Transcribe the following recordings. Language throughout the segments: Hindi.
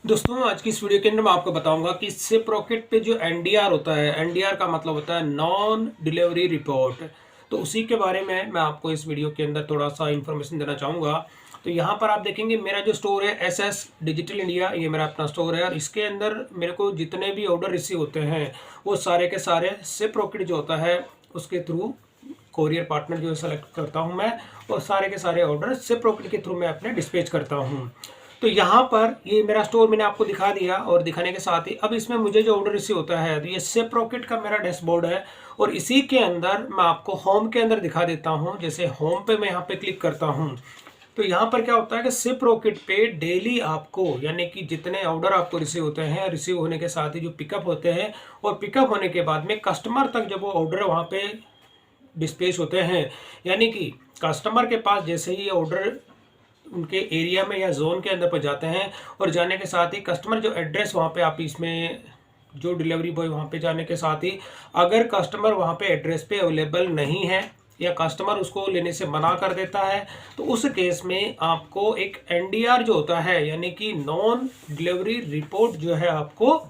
दोस्तों आज की इस वीडियो के अंदर मैं आपको बताऊंगा कि सिप रॉकेट पे जो एनडीआर होता है, एनडीआर का मतलब होता है नॉन डिलीवरी रिपोर्ट। तो उसी के बारे में मैं आपको इस वीडियो के अंदर थोड़ा सा इन्फॉर्मेशन देना चाहूँगा। तो यहाँ पर आप देखेंगे मेरा जो स्टोर है एसएस डिजिटल इंडिया, ये मेरा अपना स्टोर है और इसके अंदर मेरे को जितने भी ऑर्डर रिसीव होते हैं वो सारे के सारे सिप रॉकेट जो होता है उसके थ्रू कोरियर पार्टनर जो सेलेक्ट करता हूँ मैं, और सारे के सारे ऑर्डर सिप रॉकेट के थ्रू मैं अपने डिस्पैच करता हूँ। तो यहाँ पर ये मेरा स्टोर मैंने आपको दिखा दिया और दिखाने के साथ ही अब इसमें मुझे जो ऑर्डर रिसीव होता है तो ये सिप रॉकेट का मेरा डैशबोर्ड है और इसी के अंदर मैं आपको होम के अंदर दिखा देता हूँ। जैसे होम पे मैं यहाँ पे क्लिक करता हूँ तो यहाँ पर क्या होता है कि सिप रॉकेट पे डेली आपको यानी कि जितने ऑर्डर आपको रिसीव होते हैं, रिसीव होने के साथ ही जो पिकअप होते हैं और पिकअप होने के बाद में कस्टमर तक जब वो ऑर्डर वहाँ पे डिस्पैच होते हैं, यानी कि कस्टमर के पास जैसे ही ऑर्डर उनके एरिया में या जोन के अंदर पर जाते हैं और जाने के साथ ही कस्टमर जो एड्रेस वहाँ पे आप इसमें जो डिलीवरी बॉय वहाँ पे जाने के साथ ही अगर कस्टमर वहाँ पे एड्रेस पे अवेलेबल नहीं है या कस्टमर उसको लेने से मना कर देता है तो उस केस में आपको एक एनडीआर जो होता है यानी कि नॉन डिलीवरी रिपोर्ट जो है आपको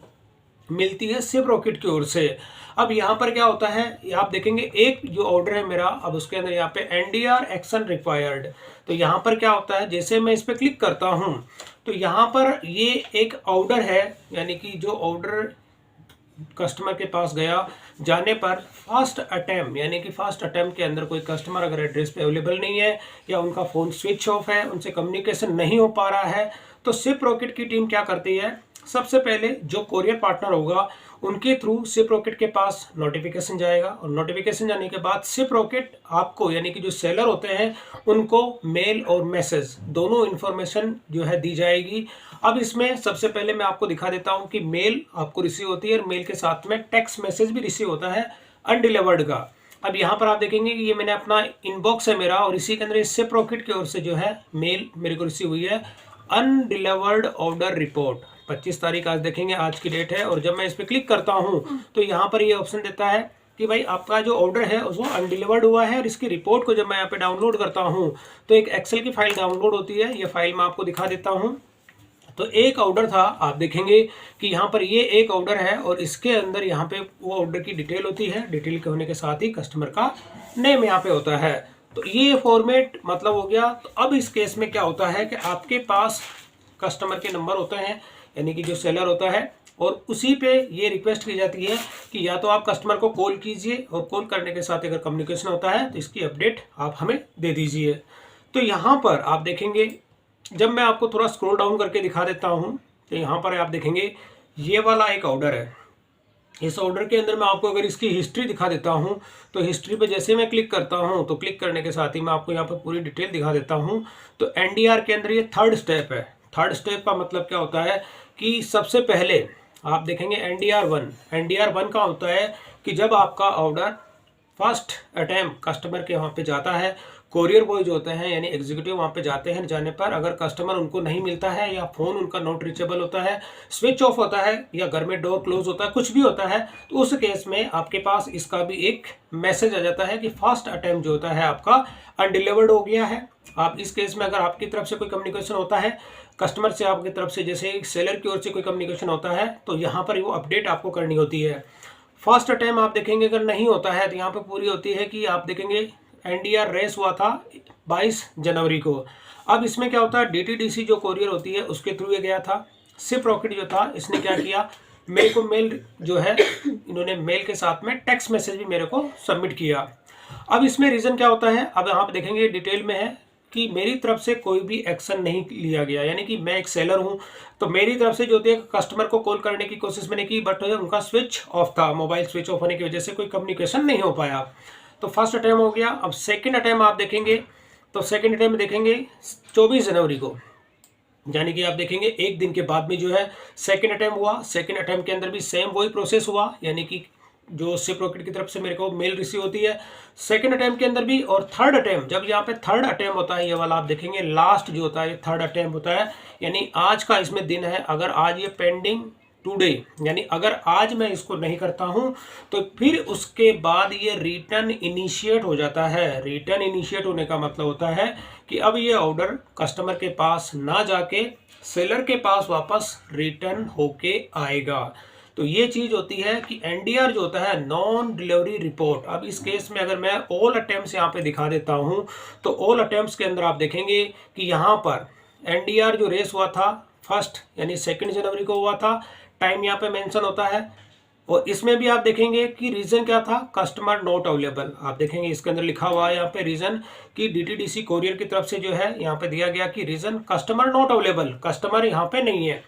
मिलती है सिप रॉकेट की ओर से। अब यहाँ पर क्या होता है आप देखेंगे एक जो ऑर्डर है मेरा, अब उसके अंदर यहाँ पे एनडीआर एक्शन रिक्वायर्ड। तो यहाँ पर क्या होता है जैसे मैं इस पर क्लिक करता हूँ तो यहाँ पर ये एक ऑर्डर है, यानी कि जो ऑर्डर कस्टमर के पास गया, जाने पर फास्ट अटैम्प्ट यानी कि फास्ट अटैम्प्ट के अंदर कोई कस्टमर अगर एड्रेस पे अवेलेबल नहीं है या उनका फ़ोन स्विच ऑफ है, उनसे कम्युनिकेशन नहीं हो पा रहा है, तो सिप रॉकेट की टीम क्या करती है, सबसे पहले जो कोरियर पार्टनर होगा उनके थ्रू सिप रॉकेट के पास नोटिफिकेशन जाएगा और नोटिफिकेशन जाने के बाद सिप रॉकेट आपको यानी कि जो सेलर होते हैं उनको मेल और मैसेज दोनों इन्फॉर्मेशन जो है दी जाएगी। अब इसमें सबसे पहले मैं आपको दिखा देता हूं कि मेल आपको रिसीव होती है और मेल के साथ में टेक्स्ट मैसेज भी रिसीव होता है अनडिलीवर्ड का। अब यहाँ पर आप देखेंगे कि ये मैंने अपना इनबॉक्स है मेरा और इसी के अंदर सिप रॉकेट की ओर से जो है मेल मेरे को रिसीव हुई है, अनडिलीवर्ड ऑर्डर रिपोर्ट 25 तारीख आज देखेंगे, आज की डेट है। और जब मैं इस पर क्लिक करता हूँ तो यहाँ पर ये ऑप्शन देता है कि भाई आपका जो ऑर्डर है उसको अनडिलीवर्ड हुआ है और इसकी रिपोर्ट को जब मैं यहाँ पे डाउनलोड करता हूँ तो एक एक्सेल की फाइल डाउनलोड होती है। ये फाइल मैं आपको दिखा देता हूँ। तो एक ऑर्डर था, आप देखेंगे कि यहाँ पर ये एक ऑर्डर है और इसके अंदर यहाँ पे वो ऑर्डर की डिटेल होती है, डिटेल के होने के साथ ही कस्टमर का नेम यहाँ पे होता है। तो ये फॉर्मेट मतलब हो गया। तो अब इस केस में क्या होता है कि आपके पास कस्टमर के नंबर होते हैं यानी कि जो सेलर होता है और उसी पे ये रिक्वेस्ट की जाती है कि या तो आप कस्टमर को कॉल कीजिए और कॉल करने के साथ अगर कम्युनिकेशन होता है तो इसकी अपडेट आप हमें दे दीजिए। तो यहाँ पर आप देखेंगे जब मैं आपको थोड़ा स्क्रॉल डाउन करके दिखा देता हूँ तो यहाँ पर आप देखेंगे ये वाला एक ऑर्डर है। इस ऑर्डर के अंदर मैं आपको अगर इसकी हिस्ट्री दिखा देता हूँ तो हिस्ट्री पे जैसे मैं क्लिक करता हूँ तो क्लिक करने के साथ ही मैं आपको यहाँ पर पूरी डिटेल दिखा देता हूँ। तो एनडीआर के अंदर ये थर्ड स्टेप है। थर्ड स्टेप का मतलब क्या होता है कि सबसे पहले आप देखेंगे एनडीआर वन का होता है कि जब आपका ऑर्डर फर्स्ट अटैम्प्ट कस्टमर के वहाँ पे जाता है, कोरियर बॉय जो होते हैं यानी एग्जीक्यूटिव वहाँ पे जाते हैं, जाने पर अगर कस्टमर उनको नहीं मिलता है या फ़ोन उनका नॉट रीचेबल होता है, स्विच ऑफ होता है या घर में डोर क्लोज होता है, कुछ भी होता है, तो उस केस में आपके पास इसका भी एक मैसेज आ जाता है कि फर्स्ट अटैम्प्ट जो होता है आपका अनडिलीवर्ड हो गया है। आप इस केस में अगर आपकी तरफ से कोई कम्युनिकेशन होता है कस्टमर से, आपकी तरफ से जैसे सेलर की ओर से कोई कम्युनिकेशन होता है तो यहाँ पर वो अपडेट आपको करनी होती है। फर्स्ट अटैम्प्ट आप देखेंगे अगर नहीं होता है तो यहाँ पे पूरी होती है कि आप देखेंगे एनडीआर रेस हुआ था 22 जनवरी को। अब इसमें क्या होता है डीटीडीसी जो कोरियर होती है उसके थ्रू ये गया था। सिप रॉकेट जो था इसने क्या किया, मेरे को मेल जो है इन्होंने मेल के साथ में टेक्स्ट मैसेज भी मेरे को सबमिट किया। अब इसमें रीज़न क्या होता है, अब यहाँ पे देखेंगे डिटेल में है कि मेरी तरफ से कोई भी एक्शन नहीं लिया गया, यानी कि मैं एक सेलर हूं तो मेरी तरफ से जो होती है कस्टमर को कॉल करने की कोशिश मैंने की बट उनका स्विच ऑफ था, मोबाइल स्विच ऑफ होने की वजह से कोई कम्युनिकेशन नहीं हो पाया। तो फर्स्ट अटैम्प्ट हो गया। अब सेकंड अटैम्प्ट आप देखेंगे तो सेकंड अटैम्प्ट देखेंगे 24 जनवरी को, यानी कि आप देखेंगे एक दिन के बाद में जो है सेकंड अटैम्प्ट हुआ। सेकंड अटैम्प्ट के अंदर भी सेम वही प्रोसेस हुआ, यानी कि जो सिप रॉकेट की तरफ से मेरे को मेल रिसीव होती है सेकंड अटैम्प्ट के अंदर भी। और थर्ड अटैम्प्ट जब यहाँ पे थर्ड अटैम्प्ट होता है ये वाला आप देखेंगे लास्ट जो होता है थर्ड अटैम्प्ट होता है, यानी आज का इसमें दिन है। अगर आज ये पेंडिंग टुडे, यानी अगर आज मैं इसको नहीं करता हूं तो फिर उसके बाद ये रिटर्न इनिशिएट हो जाता है। रिटर्न इनिशिएट होने का मतलब होता है कि अब ये ऑर्डर कस्टमर के पास ना जाके सेलर के पास वापस रिटर्न होके आएगा। तो ये चीज होती है कि एनडीआर जो होता है, नॉन डिलीवरी रिपोर्ट। अब इस केस में अगर मैं ऑल अटेम्प्ट्स यहाँ पे दिखा देता हूँ तो ऑल अटेम्प्ट्स के अंदर आप देखेंगे कि यहाँ पर एनडीआर जो रेस हुआ था फर्स्ट यानी 2 जनवरी को हुआ था, टाइम यहाँ पे मेंशन होता है। और इसमें भी आप देखेंगे कि रीजन क्या था, कस्टमर नॉट अवेलेबल। आप देखेंगे इसके अंदर लिखा हुआ है यहाँ पे रीजन कि डीटीडीसी कोरियर की तरफ से जो है यहाँ पे दिया गया कि reason customer not available, customer यहाँ पे नहीं है।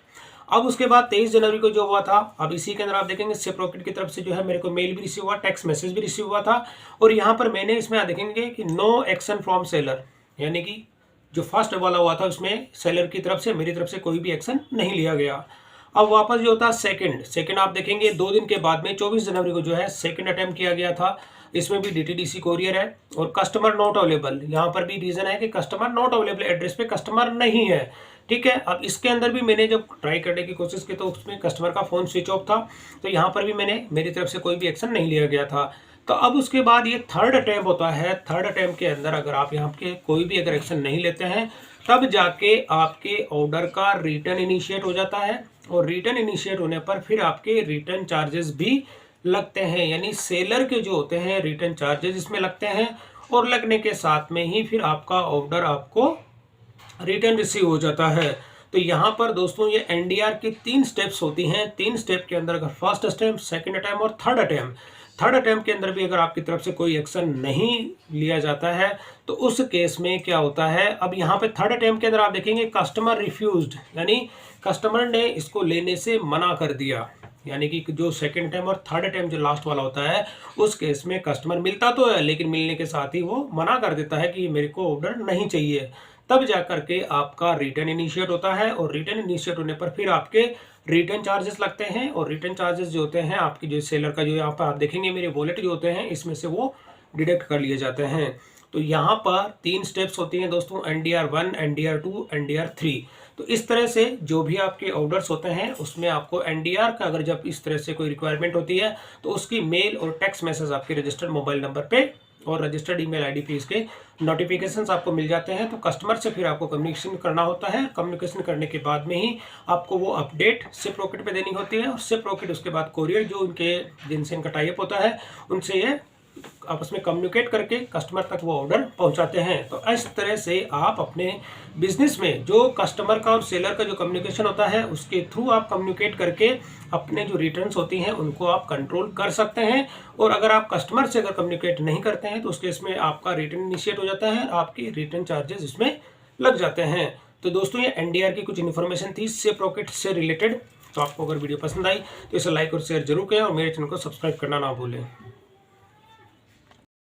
अब उसके बाद 23 जनवरी को जो हुआ था, अब इसी के अंदर आप देखेंगे शिपरॉकेट की तरफ से जो है मेरे को मेल भी रिसीव हुआ, टेक्स्ट मैसेज भी रिसीव हुआ था। और यहाँ पर मैंने इसमें आप देखेंगे कि नो एक्शन फ्रॉम सेलर, यानी कि जो फर्स्ट वाला हुआ था उसमें सेलर की तरफ से मेरी तरफ से कोई भी एक्शन नहीं लिया गया। अब वापस जो होता सेकंड आप देखेंगे 2 दिन के बाद में 24 जनवरी को जो है सेकंड अटेम्प्ट किया गया था। इसमें भी डीटीडीसी कोरियर है और कस्टमर नॉट अवेलेबल, यहाँ पर भी रीजन है कि कस्टमर नॉट अवेलेबल, एड्रेस पे कस्टमर नहीं है। ठीक है, अब इसके अंदर भी मैंने जब ट्राई करने की कोशिश की तो उसमें कस्टमर का फोन स्विच ऑफ था, तो यहाँ पर भी मेरी तरफ से कोई भी एक्शन नहीं लिया गया था। तो अब उसके बाद ये थर्ड अटेम्प्ट होता है। थर्ड अटेम्प्ट के अंदर अगर आप यहाँ के कोई भी अगर एक्शन नहीं लेते हैं तब जाके आपके ऑर्डर का रिटर्न इनिशिएट हो जाता है। और रिटर्न इनिशिएट होने पर फिर आपके रिटर्न चार्जेस भी लगते हैं, यानी सेलर के जो होते हैं रिटर्न चार्जेस इसमें लगते हैं। और लगने के साथ में ही फिर आपका ऑर्डर आपको रिटर्न रिसीव हो जाता है। तो यहाँ पर दोस्तों ये एनडीआर की 3 स्टेप्स होती हैं। 3 स्टेप के अंदर अगर फर्स्ट अटेम्प्ट, सेकंड अटेम्प्ट और थर्ड अटेम्प्ट के अंदर भी अगर आपकी तरफ से कोई एक्शन नहीं लिया जाता है तो उस केस में क्या होता है, अब यहाँ पे थर्ड अटेम्प्ट के अंदर आप देखेंगे कस्टमर रिफ्यूज्ड, यानी कस्टमर ने इसको लेने से मना कर दिया। यानी कि जो सेकंड अटेम्प्ट और थर्ड अटेम्प्ट जो लास्ट वाला होता है उस केस में कस्टमर मिलता तो है लेकिन मिलने के साथ ही वो मना कर देता है कि मेरे को ऑर्डर नहीं चाहिए। तब जाकर के आपका रिटर्न इनिशिएट होता है और रिटर्न इनिशिएट होने पर फिर आपके रिटर्न चार्जेस लगते हैं। और रिटर्न चार्जेस जो होते हैं आपकी जो सेलर का जो यहाँ पर आप देखेंगे मेरे वॉलेट जो होते हैं इसमें से वो डिडक्ट कर लिए जाते हैं। तो यहाँ पर 3 स्टेप्स होती हैं दोस्तों, NDR 1, NDR 2, NDR 3। तो इस तरह से जो भी आपके ऑर्डर्स होते हैं उसमें आपको NDR का अगर जब इस तरह से कोई रिक्वायरमेंट होती है तो उसकी मेल और टेक्स्ट मैसेज आपके रजिस्टर्ड मोबाइल नंबर पे और रजिस्टर्ड ईमेल आईडी पे इसके नोटिफिकेशंस आपको मिल जाते हैं। तो कस्टमर से फिर आपको कम्युनिकेशन करना होता है। कम्युनिकेशन करने के बाद में ही आपको वो अपडेट शिपरॉकेट पे देनी होती है और शिपरॉकेट उसके बाद कोरियर जो उनके जिनसे इनका टाइप होता है उनसे ये आपस में कम्युनिकेट करके कस्टमर तक वो ऑर्डर पहुंचाते हैं। तो इस तरह से आप अपने बिजनेस में जो कस्टमर का और सेलर का जो कम्युनिकेशन होता है उसके थ्रू आप कम्युनिकेट करके अपने जो रिटर्न्स होती हैं उनको आप कंट्रोल कर सकते हैं। और अगर आप कस्टमर से अगर कम्युनिकेट नहीं करते हैं तो उस केस में आपका रिटर्न इनिशिएट हो जाता है, आपकी रिटर्न चार्जेस इसमें लग जाते हैं। तो दोस्तों ये NDR की कुछ इन्फॉर्मेशन थी शिपरॉकेट से रिलेटेड। तो आपको अगर वीडियो पसंद आई तो इसे लाइक और शेयर जरूर करें और मेरे चैनल को सब्सक्राइब करना ना भूलें।